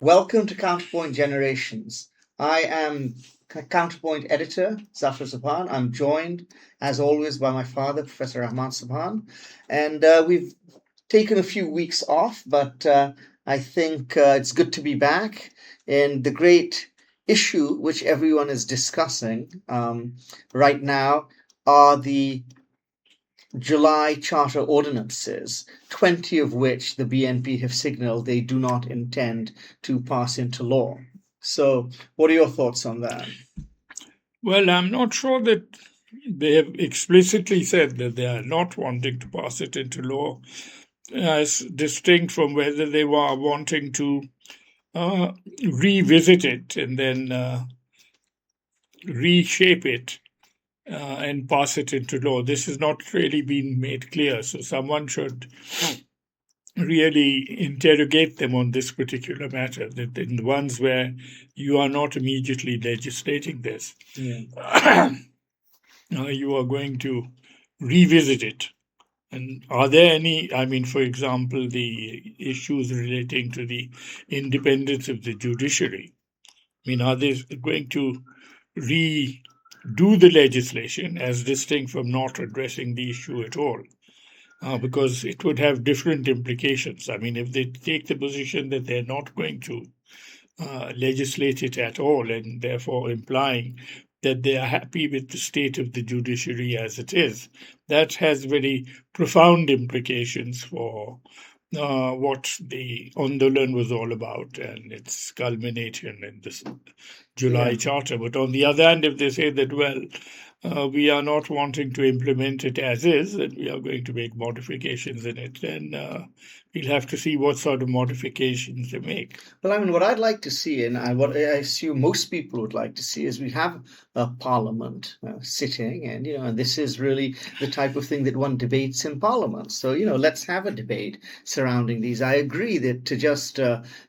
Welcome to Counterpoint Generations. I am Counterpoint editor, Zafar Sobhan. I'm joined, as always, by my father, Professor Rehman Sobhan. And we've taken a few weeks off, but I think it's good to be back. And the great issue which everyone is discussing right now are the July Charter Ordinances, 20 of which the BNP have signaled they do not intend to pass into law. So, what are your thoughts on that? Well, I'm not sure that they have explicitly said that they are not wanting to pass it into law, as distinct from whether they were wanting to revisit it and then reshape it and pass it into law. This has not really been made clear, so someone should really interrogate them on this particular matter, that in the ones where you are not immediately legislating this, you are going to revisit it. And are there any, for example, the issues relating to the independence of the judiciary? Are they going to redo the legislation as distinct from not addressing the issue at all? Because it would have different implications. If they take the position that they're not going to legislate it at all, and therefore implying that they are happy with the state of the judiciary as it is, that has very profound implications for what the Andolan was all about and its culmination in this July Charter. But on the other hand, if they say that, we are not wanting to implement it as is, and we are going to make modifications in it, then we'll have to see what sort of modifications they make. Well, what I'd like to see, and what I assume most people would like to see, is we have a parliament sitting, and this is really the type of thing that one debates in parliament. So let's have a debate surrounding these. I agree that to just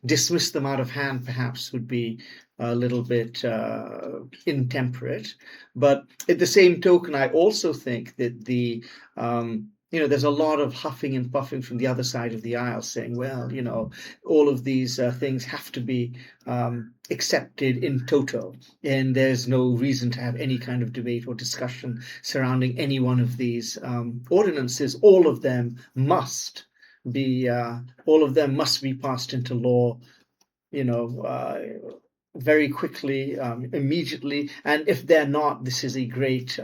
dismiss them out of hand perhaps would be a little bit intemperate, but at the same token, I also think that there's a lot of huffing and puffing from the other side of the aisle saying, all of these things have to be accepted in toto, and there's no reason to have any kind of debate or discussion surrounding any one of these ordinances. All of them must be passed into law, very quickly, immediately. And if they're not, this is a great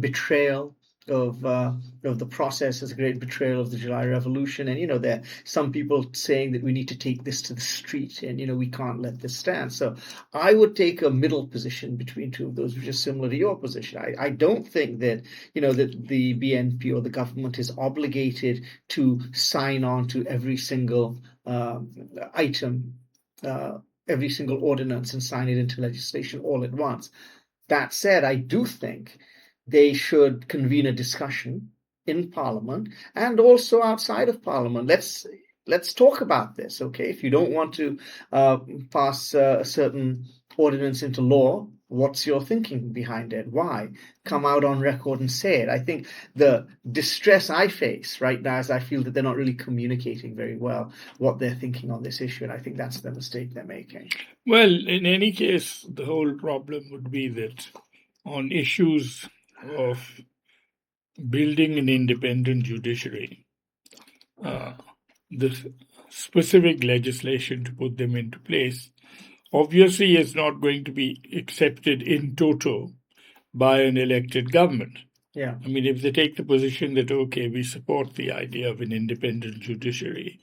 betrayal of the process, is a great betrayal of the July Revolution. And there are some people saying that we need to take this to the street, and we can't let this stand. So I would take a middle position between two of those, which is similar to your position. I don't think that that the BNP or the government is obligated to sign on to every single item, every single ordinance, and sign it into legislation all at once. That said, I do think they should convene a discussion in Parliament and also outside of Parliament. Let's talk about this, okay? If you don't want to pass a certain ordinance into law, what's your thinking behind it? Why? Come out on record and say it. I think the distress I face right now is I feel that they're not really communicating very well what they're thinking on this issue, and I think that's the mistake they're making. Well, in any case, the whole problem would be that on issues of building an independent judiciary, the specific legislation to put them into place obviously is not going to be accepted in toto by an elected government. Yeah. If they take the position that, okay, we support the idea of an independent judiciary,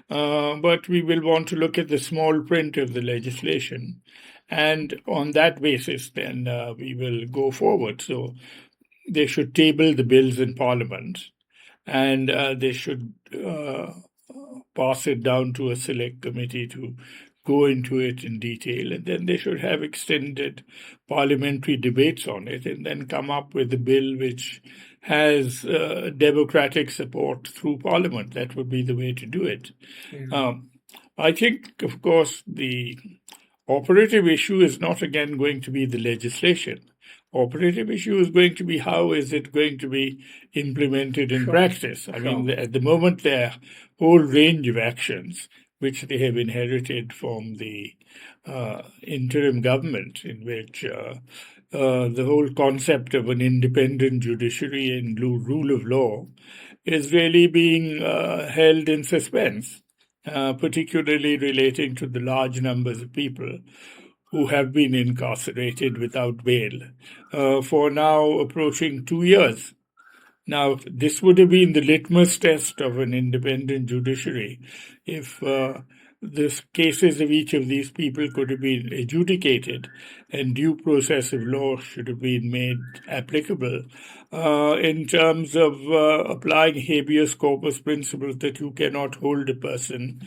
but we will want to look at the small print of the legislation, and on that basis, then we will go forward. So they should table the bills in Parliament, and they should pass it down to a select committee to go into it in detail, and then they should have extended parliamentary debates on it, and then come up with a bill which has democratic support through Parliament. That would be the way to do it. I think, of course, the operative issue is not again going to be the legislation. Operative issue is going to be how is it going to be implemented in practice. At the moment, there are a whole range of actions which they have inherited from the interim government, in which the whole concept of an independent judiciary and rule of law is really being held in suspense, particularly relating to the large numbers of people who have been incarcerated without bail for now approaching 2 years. Now, this would have been the litmus test of an independent judiciary if the cases of each of these people could have been adjudicated and due process of law should have been made applicable in terms of applying habeas corpus principles that you cannot hold a person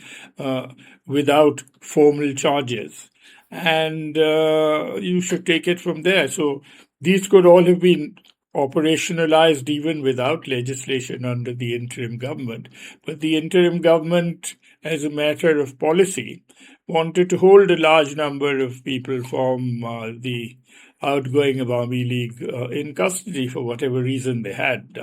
without formal charges. And you should take it from there. So these could all have been operationalized even without legislation under the interim government. But the interim government, as a matter of policy, wanted to hold a large number of people from the outgoing Awami League in custody for whatever reason they had.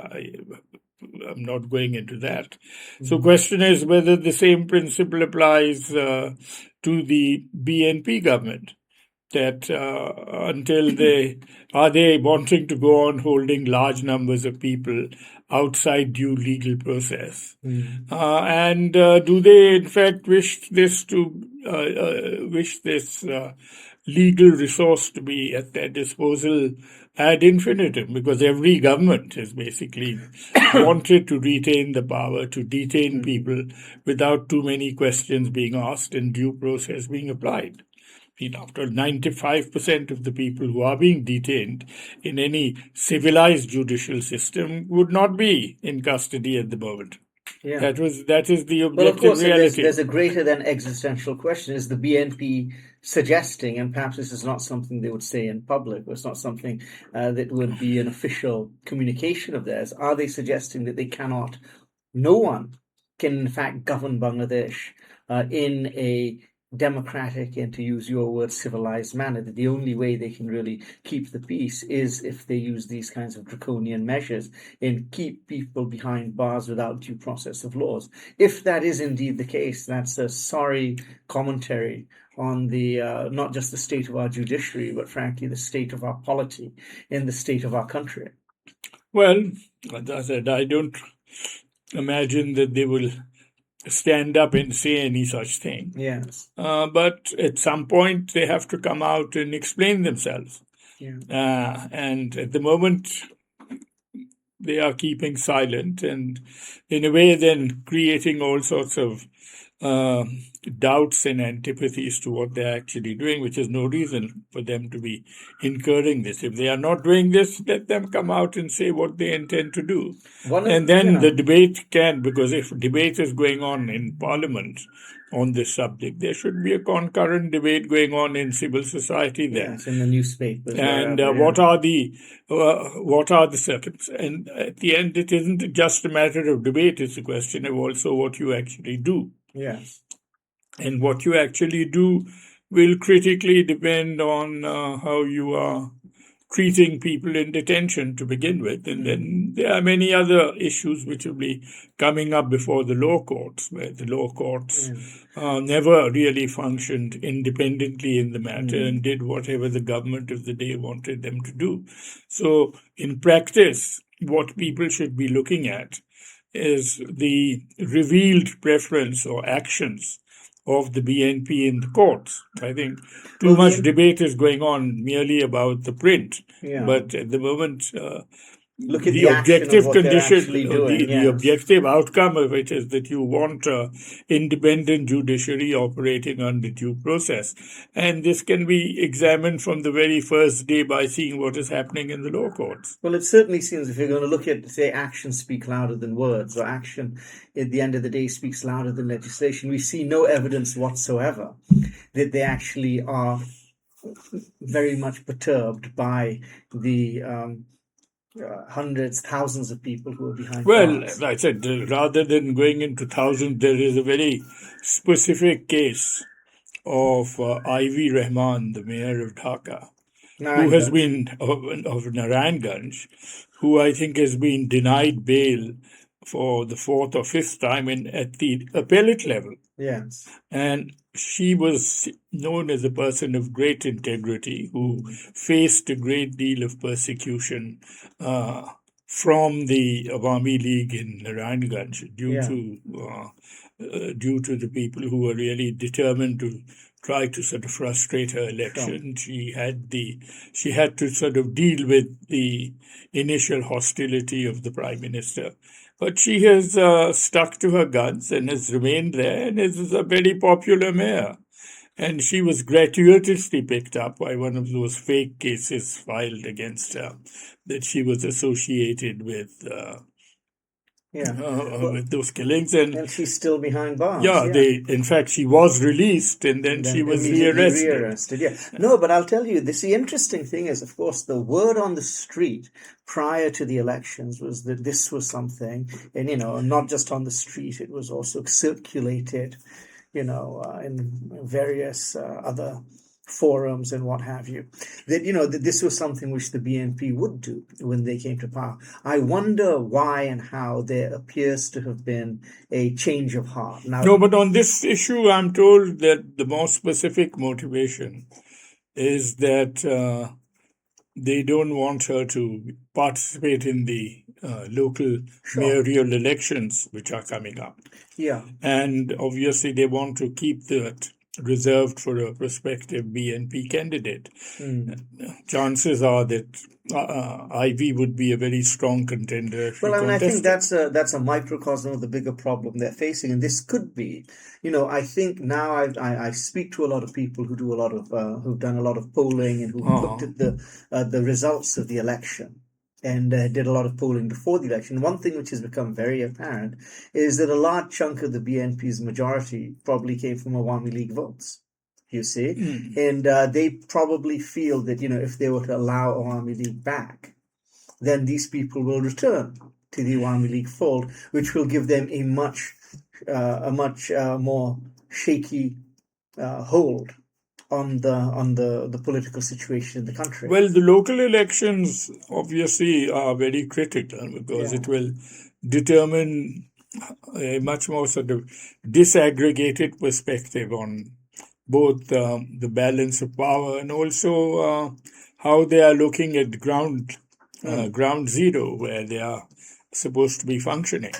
I'm not going into that. So question is whether the same principle applies to the BNP government, that until they wanting to go on holding large numbers of people outside due legal process, and do they in fact wish this legal resource to be at their disposal ad infinitum, because every government has basically wanted to retain the power to detain people without too many questions being asked and due process being applied. After 95% of the people who are being detained in any civilized judicial system would not be in custody at the moment. Yeah. That is the objective Well, of course, reality. there's a greater than existential question. Is the BNP suggesting, and perhaps this is not something they would say in public, or it's not something that would be an official communication of theirs, are they suggesting that no one can in fact govern Bangladesh in a democratic and, to use your word, civilized manner, that the only way they can really keep the peace is if they use these kinds of draconian measures and keep people behind bars without due process of laws? If that is indeed the case, that's a sorry commentary on the not just the state of our judiciary, but frankly the state of our polity and the state of our country. Well, as I said, I don't imagine that they will stand up and say any such thing. Yes. But at some point, they have to come out and explain themselves. Yeah. And at the moment, they are keeping silent and, in a way, then creating all sorts of doubts and antipathies to what they're actually doing, which is no reason for them to be incurring this. If they are not doing this, let them come out and say what they intend to do. And then the debate because if debate is going on in Parliament on this subject, there should be a concurrent debate going on in civil society there. Yes, in the newspapers. And what are the circumstances? And at the end, it isn't just a matter of debate, it's a question of also what you actually do. Yes. And what you actually do will critically depend on how you are treating people in detention to begin with. And then there are many other issues which will be coming up before the law courts, where the law courts never really functioned independently in the matter and did whatever the government of the day wanted them to do. So in practice, what people should be looking at is the revealed preference or actions of the BNP in the courts. I think too much debate is going on merely about the print. But at the moment, look at the objective condition, doing, the objective outcome of it is that you want an independent judiciary operating under due process. And this can be examined from the very first day by seeing what is happening in the law courts. Well, it certainly seems, if you're going to look at, say, actions speak louder than words, or action at the end of the day speaks louder than legislation, we see no evidence whatsoever that they actually are very much perturbed by the hundreds, thousands of people who are behind bars. As I said, rather than going into thousands, there is a very specific case of Ivy Rehman, the mayor of Dhaka, who has been of Narayanganj, who I think has been denied bail for the fourth or fifth time at the appellate level. Yes. And she was known as a person of great integrity who faced a great deal of persecution from the Awami League in Narayanganj due to the people who were really determined to try to sort of frustrate her election. Sure. She had to sort of deal with the initial hostility of the Prime Minister. But she has stuck to her guns and has remained there and is a very popular mayor. And she was gratuitously picked up by one of those fake cases filed against her that she was associated with with those killings. And she's still behind bars. In fact, she was released and then she was rearrested. Yeah. No, but I'll tell you, the interesting thing is, of course, the word on the street prior to the elections was that this was something, and, not just on the street, it was also circulated, in various other forums and what have you, that this was something which the BNP would do when they came to power. I wonder why and how there appears to have been a change of heart. No, but on this issue, I'm told that the more specific motivation is that they don't want her to participate in the local mayoral elections, which are coming up. Yeah. And obviously, they want to keep that reserved for a prospective BNP candidate. Chances are that Ivy would be a very strong contender. Well, I think that's a microcosm of the bigger problem they're facing, and this could be. I think now I speak to a lot of people who do a lot of who've done a lot of polling and who've looked at the results of the election. And did a lot of polling before the election. One thing which has become very apparent is that a large chunk of the BNP's majority probably came from Awami League votes, you see. And they probably feel that, if they were to allow Awami League back, then these people will return to the Awami League fold, which will give them a much more shaky hold on the political situation in the country. Well, the local elections obviously are very critical because it will determine a much more sort of disaggregated perspective on both the balance of power and also how they are looking at ground zero, where they are supposed to be functioning.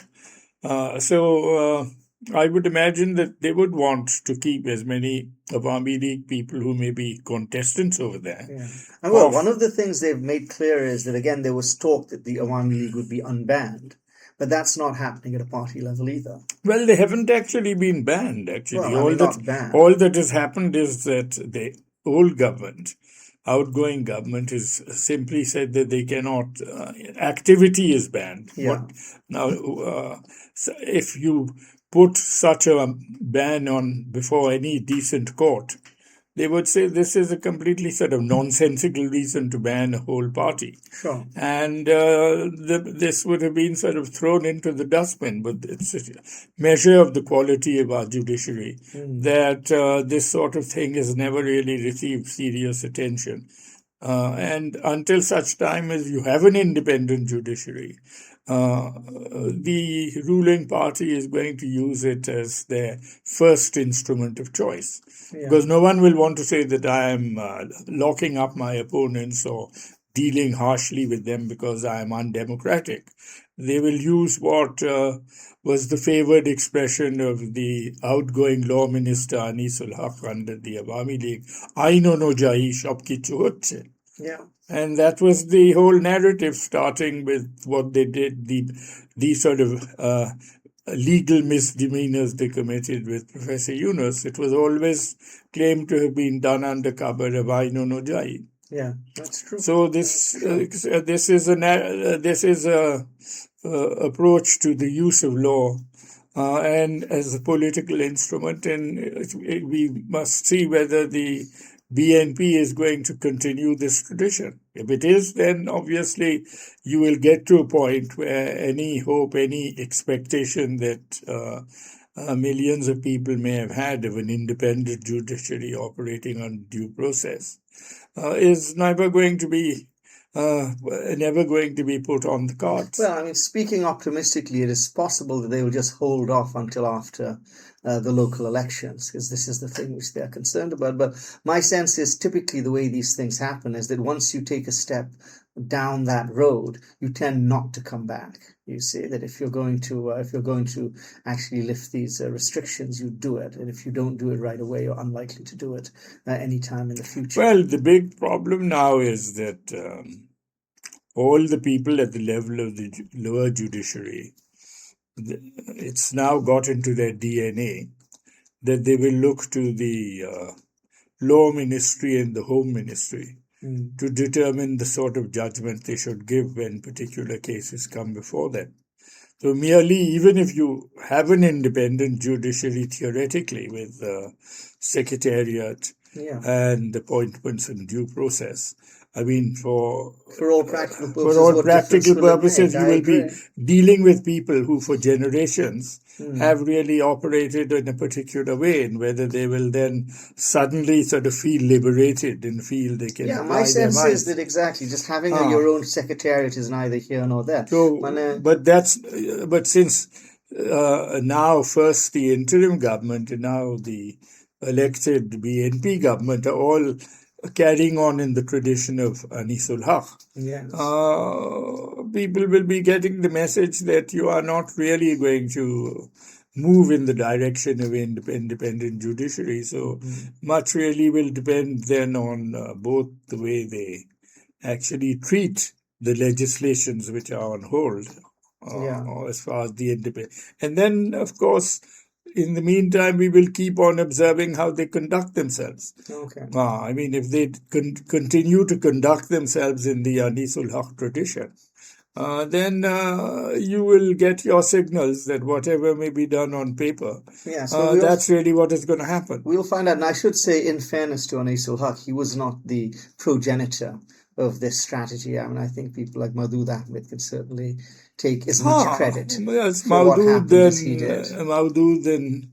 So I would imagine that they would want to keep as many Awami League people who may be contestants over there. Yeah. And well, one of the things they've made clear is that, again, there was talk that the Awami League would be unbanned, but that's not happening at a party level either. Well, they haven't actually been banned, actually. Well, all that has happened is that the old government, outgoing government, has simply said that they cannot, activity is banned. Yeah. So if you put such a ban on before any decent court, they would say this is a completely sort of nonsensical reason to ban a whole party. Sure. And this would have been sort of thrown into the dustbin, but it's a measure of the quality of our judiciary that this sort of thing has never really received serious attention. And until such time as you have an independent judiciary, the ruling party is going to use it as their first instrument of choice. Because no one will want to say that I am locking up my opponents or dealing harshly with them because I am undemocratic. They will use what was the favored expression of the outgoing law minister Anisul Haq under the Awami League, Aino no jai sab kichu hocche. Yeah. And that was the whole narrative, starting with what they did, the sort of legal misdemeanors they committed with Professor Yunus. It was always claimed to have been done under cover of Aino no jai. Yeah, that's true. So this is a approach to the use of law and as a political instrument, and we must see whether the BNP is going to continue this tradition. If it is, then obviously you will get to a point where any hope, any expectation that millions of people may have had of an independent judiciary operating on due process is never going to be never going to be put on the cards. Well, I mean, speaking optimistically, it is possible that they will just hold off until after the local elections, because this is the thing which they are concerned about. But my sense is typically the way these things happen is that once you take a step down that road, you tend not to come back. You see that if you're going to actually lift these restrictions, you do it, and if you don't do it right away, you're unlikely to do it anytime in the future. Well, the big problem now is that all the people at the level of the lower judiciary, it's now got into their DNA that they will look to the law ministry and the home ministry to determine the sort of judgment they should give when particular cases come before them. So merely, even if you have an independent judiciary theoretically with secretariat and appointments and due process, I mean, for all practical purposes, you will be dealing with people who, for generations, have really operated in a particular way, and whether they will then suddenly sort of feel liberated and feel they can. Yeah, my sense is that exactly just having your own secretariat is neither here nor there. So, but since now first the interim government and now the elected BNP government are all carrying on in the tradition of Anisul Haq. Yes. People will be getting the message that you are not really going to move in the direction of independent judiciary. So much really will depend then on both the way they actually treat the legislations which are on hold as far as the independent. And then, of course, in the meantime, we will keep on observing how they conduct themselves. Okay. I mean, if they continue to conduct themselves in the Anisul Haq tradition, then you will get your signals that whatever may be done on paper, that's really what is going to happen. We'll find out. And I should say, in fairness to Anisul Haq, he was not the progenitor of this strategy. I mean, I think people like Mahdud Ahmed can certainly take as much credit for what happened as he did. Mahdud and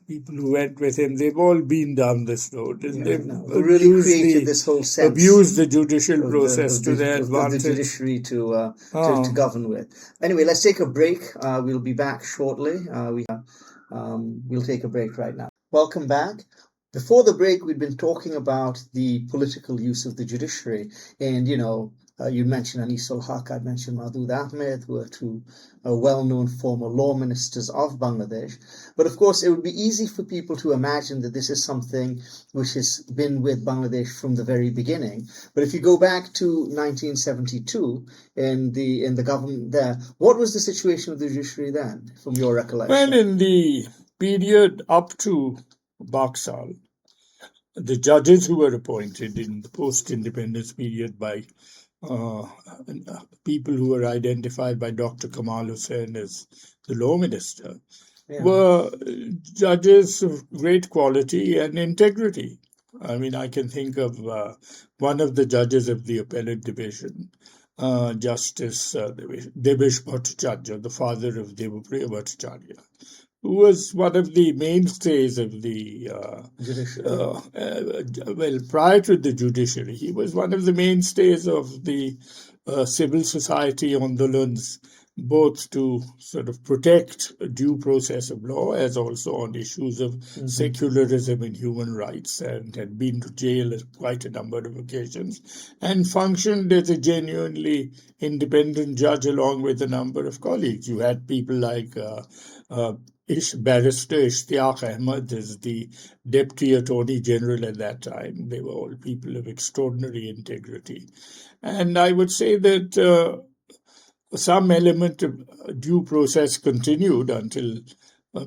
people who went with him, they've all been down this road. And they've really created this whole sense. Abused the judicial process to their advantage. The judiciary to govern with. Anyway, let's take a break. We'll be back shortly. We'll take a break right now. Welcome back. Before the break, we'd been talking about the political use of the judiciary. And, you mentioned Anisul Haq, I mentioned Mahdud Ahmed, who are two well-known former law ministers of Bangladesh. But of course, it would be easy for people to imagine that this is something which has been with Bangladesh from the very beginning. But if you go back to 1972 in the government there, what was the situation of the judiciary then, from your recollection? Well, in the period up to Baksal, the judges who were appointed in the post-independence period by people who were identified by Dr. Kamal Hussain as the law minister were judges of great quality and integrity. I mean, I can think of one of the judges of the appellate division, Justice Debesh Bhattacharya, the father of Devapriya Bhattacharya, who was one of the mainstays of the prior to the judiciary, he was one of the mainstays of the civil society ondolans, both to sort of protect due process of law as also on issues of secularism and human rights, and had been to jail at quite a number of occasions and functioned as a genuinely independent judge along with a number of colleagues. You had people like Barrister Ishtiaq Ahmed as the Deputy Attorney General at that time. They were all people of extraordinary integrity. And I would say that some element of due process continued until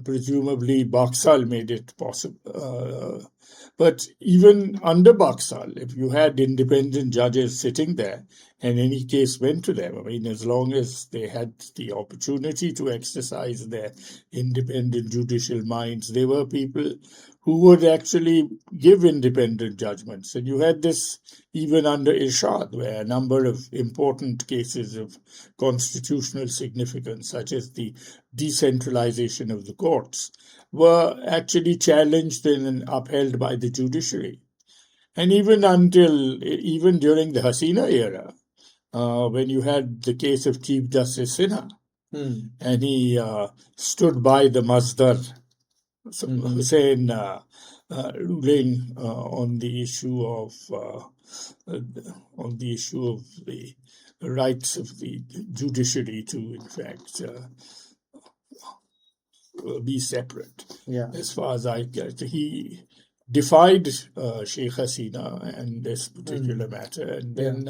presumably Baksal made it possible. But even under Baksal, if you had independent judges sitting there and any case went to them, I mean, as long as they had the opportunity to exercise their independent judicial minds, they were people who would actually give independent judgments. And you had this even under Irshad, where a number of important cases of constitutional significance, such as the decentralization of the courts, were actually challenged and upheld by the judiciary. And even during the Hasina era, when you had the case of Chief Justice Sinha, and he stood by the Masdar Hussain ruling on the issue of the rights of the judiciary to, in fact, be separate. Yeah. As far as I get, he defied Sheikh Hasina and this particular matter, and then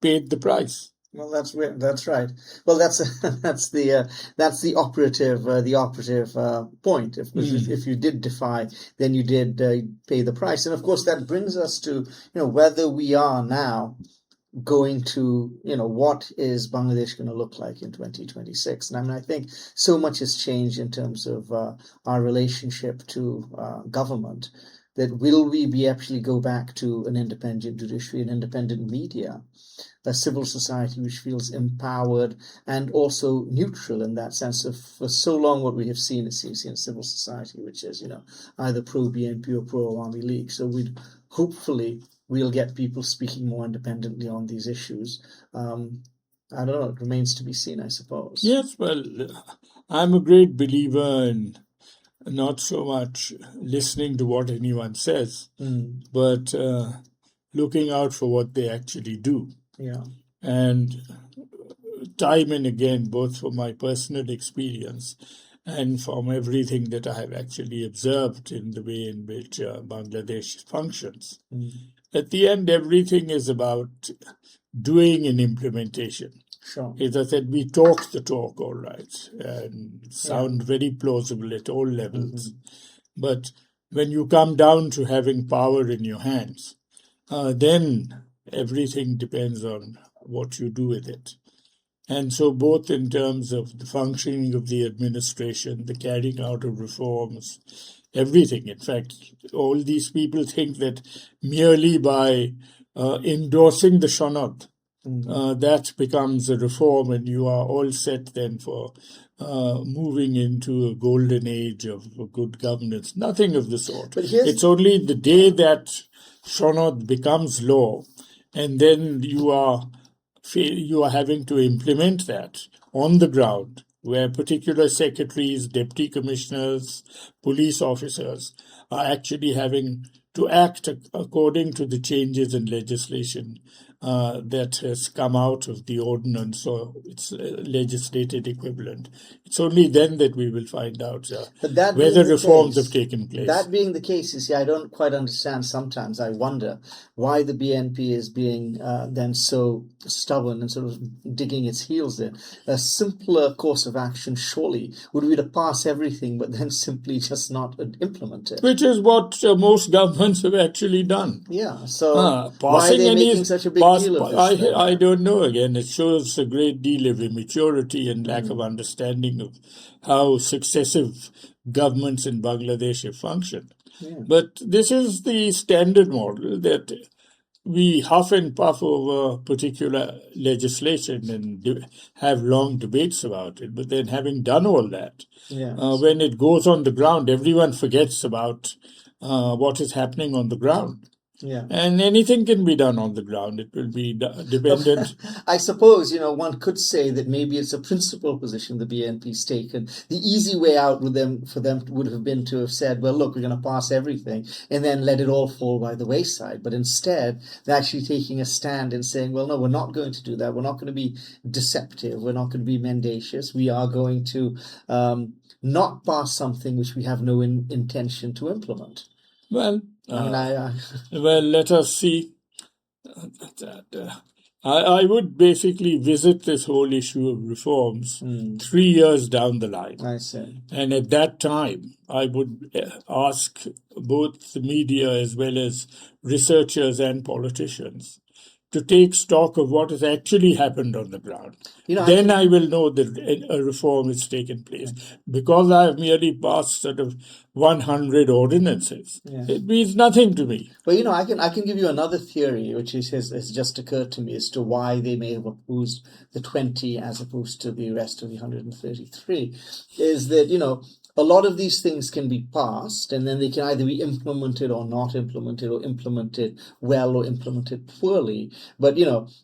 paid the price. Well, that's right. Well, that's that's the operative point. If you did defy, then you did pay the price, and of course that brings us to whether we are now going to, what is Bangladesh going to look like in 2026? And I mean, I think so much has changed in terms of our relationship to government, that will we be actually go back to an independent judiciary, an independent media, a civil society which feels empowered and also neutral in that sense of, for so long what we have seen is in civil society, which is, either pro-BNP or pro-Awami League. So we'll get people speaking more independently on these issues. I don't know, it remains to be seen, I suppose. Yes, well, I'm a great believer in not so much listening to what anyone says, but looking out for what they actually do. Yeah. And time and again, both from my personal experience and from everything that I have actually observed in the way in which Bangladesh functions, at the end, everything is about doing an implementation. Sure. As I said, we talk the talk, all right, and sound very plausible at all levels. But when you come down to having power in your hands, then everything depends on what you do with it. And so both in terms of the functioning of the administration, the carrying out of reforms, everything. In fact, all these people think that merely by endorsing the Shanad, that becomes a reform and you are all set then for moving into a golden age of good governance. Nothing of the sort. It's only the day that Shanad becomes law, and then you are having to implement that on the ground, where particular secretaries, deputy commissioners, police officers are actually having to act according to the changes in legislation that has come out of the ordinance or its legislated equivalent. It's only then that we will find out whether reforms have taken place. That being the case, you see, I don't quite understand sometimes. I wonder why the BNP is being then so stubborn and sort of digging its heels in. A simpler course of action surely would be to pass everything, but then simply just not implement it. Which is what most governments have actually done. Yeah, so why are they making such a big deal of this? I don't know. Again, it shows a great deal of immaturity and lack of understanding of how successive governments in Bangladesh have functioned. Yeah. But this is the standard model, that we huff and puff over particular legislation and have long debates about it. But then, having done all that, when it goes on the ground, everyone forgets about what is happening on the ground. Yeah. And anything can be done on the ground. It will be dependent. I suppose, one could say that maybe it's a principal position the BNP's taken. The easy way out for them would have been to have said, well, look, we're going to pass everything and then let it all fall by the wayside. But instead, they're actually taking a stand and saying, well, no, we're not going to do that. We're not going to be deceptive. We're not going to be mendacious. We are going to not pass something which we have no intention to implement. Well, well, let us see. I would basically visit this whole issue of reforms 3 years down the line. I see. And at that time, I would ask both the media as well as researchers and politicians to take stock of what has actually happened on the ground. Then I will know that a reform has taken place. Because I have merely passed sort of 100 ordinances, it means nothing to me. Well, I can give you another theory, which has just occurred to me as to why they may have opposed the 20 as opposed to the rest of the 133, is that, a lot of these things can be passed, and then they can either be implemented or not implemented, or implemented well or implemented poorly. But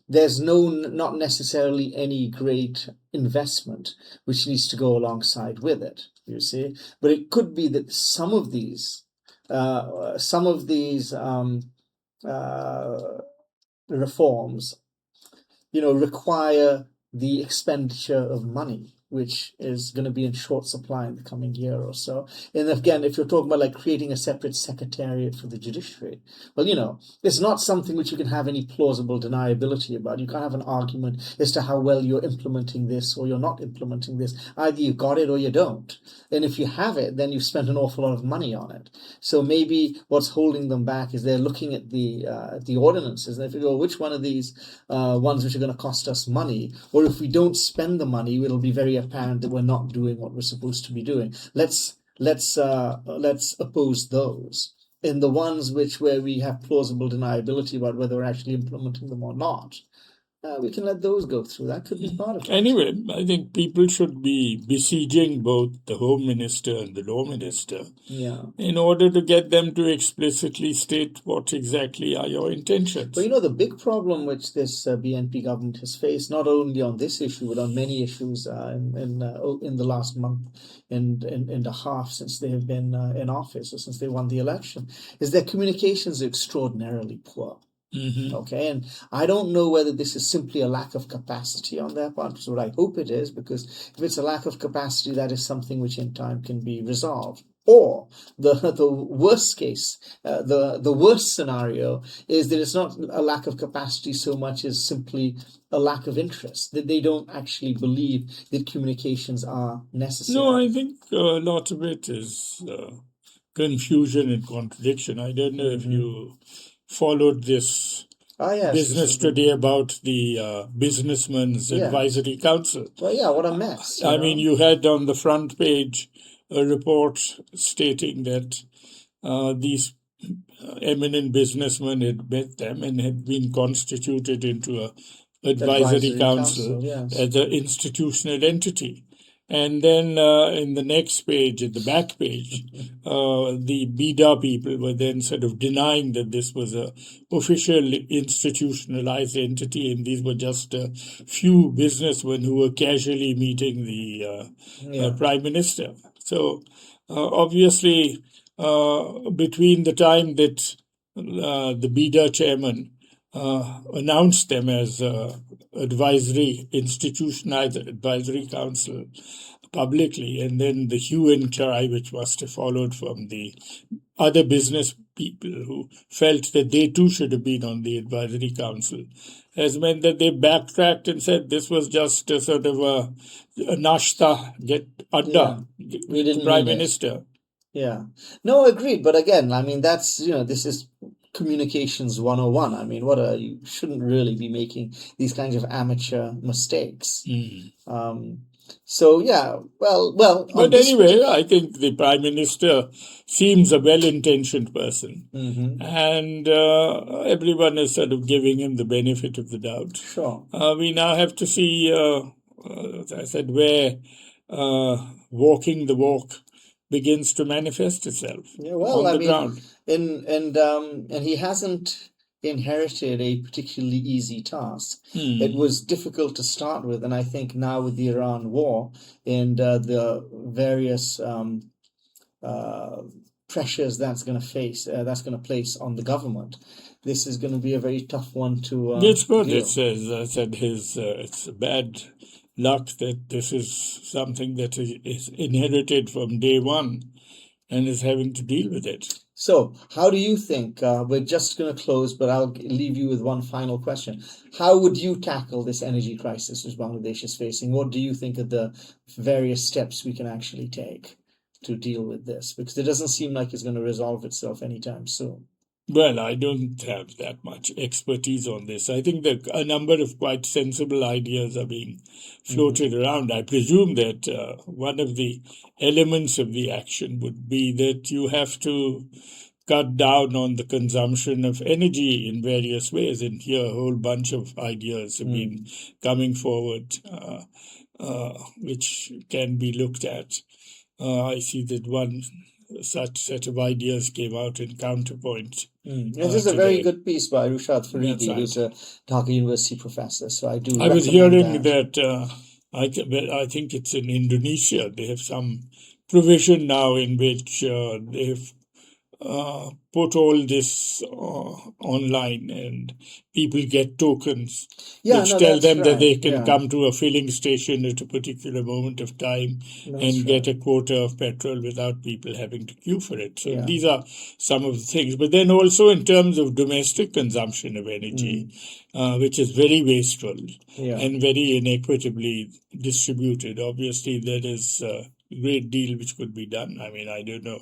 there's not necessarily any great investment which needs to go alongside with it. You see, but it could be that some of these reforms require the expenditure of money, which is going to be in short supply in the coming year or so. And again, if you're talking about like creating a separate secretariat for the judiciary, well, it's not something which you can have any plausible deniability about. You can't have an argument as to how well you're implementing this or you're not implementing this. Either you've got it or you don't. And if you have it, then you've spent an awful lot of money on it. So maybe what's holding them back is they're looking at the ordinances and they figure, which one of these ones which are going to cost us money, or if we don't spend the money, it'll be very apparent that we're not doing what we're supposed to be doing. Let's oppose those. And the ones where we have plausible deniability about whether we're actually implementing them or not, we can let those go through. That could be part of it. Anyway, I think people should be besieging both the Home Minister and the Law Minister in order to get them to explicitly state what exactly are your intentions. But the big problem which this BNP government has faced, not only on this issue, but on many issues in the last month and a half since they have been in office, or since they won the election, is their communications are extraordinarily poor. Mm-hmm. Okay, and I don't know whether this is simply a lack of capacity on their part, so I hope it is, because if it's a lack of capacity, that is something which in time can be resolved. Or the worst case, the worst scenario is that it's not a lack of capacity so much as simply a lack of interest, that they don't actually believe that communications are necessary. No, I think a lot of it is confusion and contradiction. I don't know if you followed this business today about the Businessmen's Advisory Council. Well, what a mess. I mean, you had on the front page a report stating that these eminent businessmen had met them and had been constituted into a advisory council as an institutional entity. And then in the next page, at the back page, the BIDA people were then sort of denying that this was a official institutionalized entity, and these were just a few businessmen who were casually meeting the Prime Minister. So obviously, between the time that the BIDA chairman announced them as institutionalized advisory council publicly, and then the hue and cry which must have followed from the other business people who felt that they too should have been on the advisory council, has meant that they backtracked and said this was just a sort of a nashta, get adda, the Prime Minister. Yeah. No, agreed. But again, I mean, that's, this is communications 101. I mean, you shouldn't really be making these kinds of amateur mistakes. So yeah, well. But anyway, I think the Prime Minister seems a well-intentioned person, and everyone is sort of giving him the benefit of the doubt. Sure. We now have to see, as I said, where walking the walk begins to manifest itself on the ground. And he hasn't inherited a particularly easy task. It was difficult to start with, and I think now with the Iran war and the various pressures that's going to place on the government, this is going to be a very tough one to It's good. It's, as I said, it's bad luck that this is something that is inherited from day one and is having to deal with it. So, how do you think, we're just going to close, but I'll leave you with one final question. How would you tackle this energy crisis which Bangladesh is facing? What do you think are the various steps we can actually take to deal with this? Because it doesn't seem like it's going to resolve itself anytime soon. Well, I don't have that much expertise on this. I think that a number of quite sensible ideas are being floated around. I presume that one of the elements of the action would be that you have to cut down on the consumption of energy in various ways. And here a whole bunch of ideas have been coming forward, which can be looked at. I see that one such set of ideas came out in Counterpoint This is a very today. good piece by Rushad That's Faridi, who's right. a Dhaka University professor. So I do I was recommend hearing that. that I think it's in Indonesia. They have some provision now in which they've put all this online, and people get tokens Yeah, which no, tell that's them that right. they can Yeah, come to a filling station at a particular moment of time that's and get right. a quota of petrol without people having to queue for it. So Yeah. these are some of the things. But then also in terms of domestic consumption of energy, which is very wasteful Yeah. and very inequitably distributed. Obviously, there is a great deal which could be done. I mean, I don't know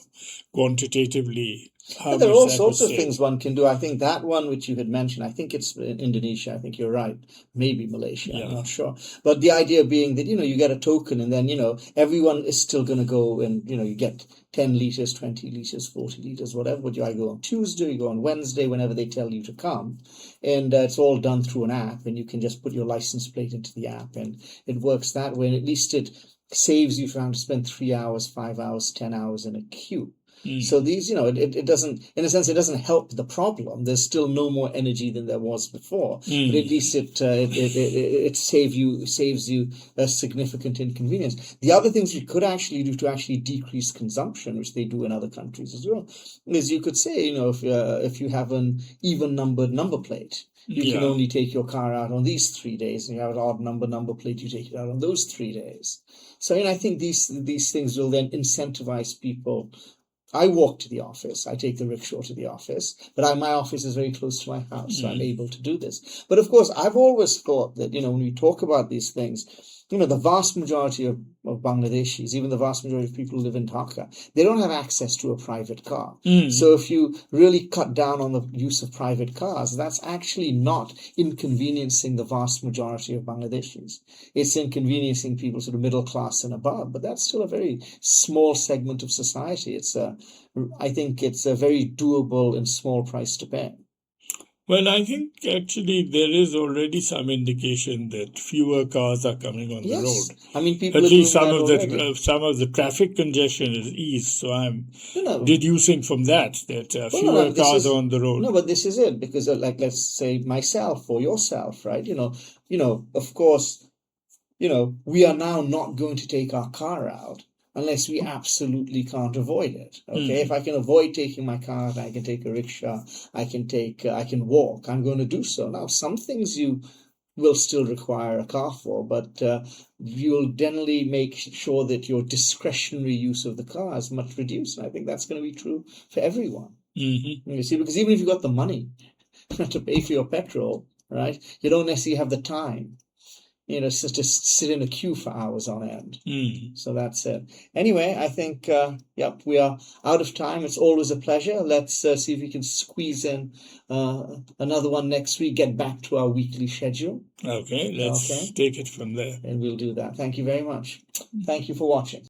quantitatively how But there are much all that would sorts of save. things one can do. I think that one which you had mentioned, I think it's in Indonesia. I think you're right. Maybe Malaysia. I'm Yeah. not sure. But the idea being that, you get a token and then, everyone is still going to go and, you get 10 liters, 20 liters, 40 liters, whatever. But I go on Tuesday, you go on Wednesday, whenever they tell you to come. And it's all done through an app, and you can just put your license plate into the app, and it works that way. And at least it saves you from having to spend 3 hours, 5 hours, 10 hours in a queue. So these, it doesn't, in a sense, it doesn't help the problem. There's still no more energy than there was before, but at least it saves you a significant inconvenience. The other things you could actually do to actually decrease consumption, which they do in other countries as well, is you could say, if you have an even numbered number plate, you can only take your car out on these 3 days, and you have an odd number plate, you take it out on those 3 days. So, I think these things will then incentivize people. I walk to the office. I take the rickshaw to the office, but my office is very close to my house, so I'm able to do this. But of course, I've always thought that, when we talk about these things, the vast majority of Bangladeshis, even the vast majority of people who live in Dhaka, they don't have access to a private car. So if you really cut down on the use of private cars, that's actually not inconveniencing the vast majority of Bangladeshis. It's inconveniencing people sort of middle class and above, but that's still a very small segment of society. I think it's a very doable and small price to pay. Well, I think actually there is already some indication that fewer cars are coming on the road. I mean, people At are least doing that already. some of the traffic congestion is eased. So I'm No, deducing from that fewer cars are on the road. No, but this is it, because let's say myself or yourself, right? Of course, we are now not going to take our car out unless we absolutely can't avoid it. Okay, if I can avoid taking my car out, I can take a rickshaw, I can walk, I'm going to do so. Now, some things you will still require a car for, but you'll generally make sure that your discretionary use of the car is much reduced. And I think that's going to be true for everyone. You see, because even if you've got the money to pay for your petrol, right, you don't necessarily have the time, to just sit in a queue for hours on end. So that's it. Anyway, I think, we are out of time. It's always a pleasure. Let's see if we can squeeze in another one next week, get back to our weekly schedule. Okay, let's take it from there. And we'll do that. Thank you very much. Thank you for watching.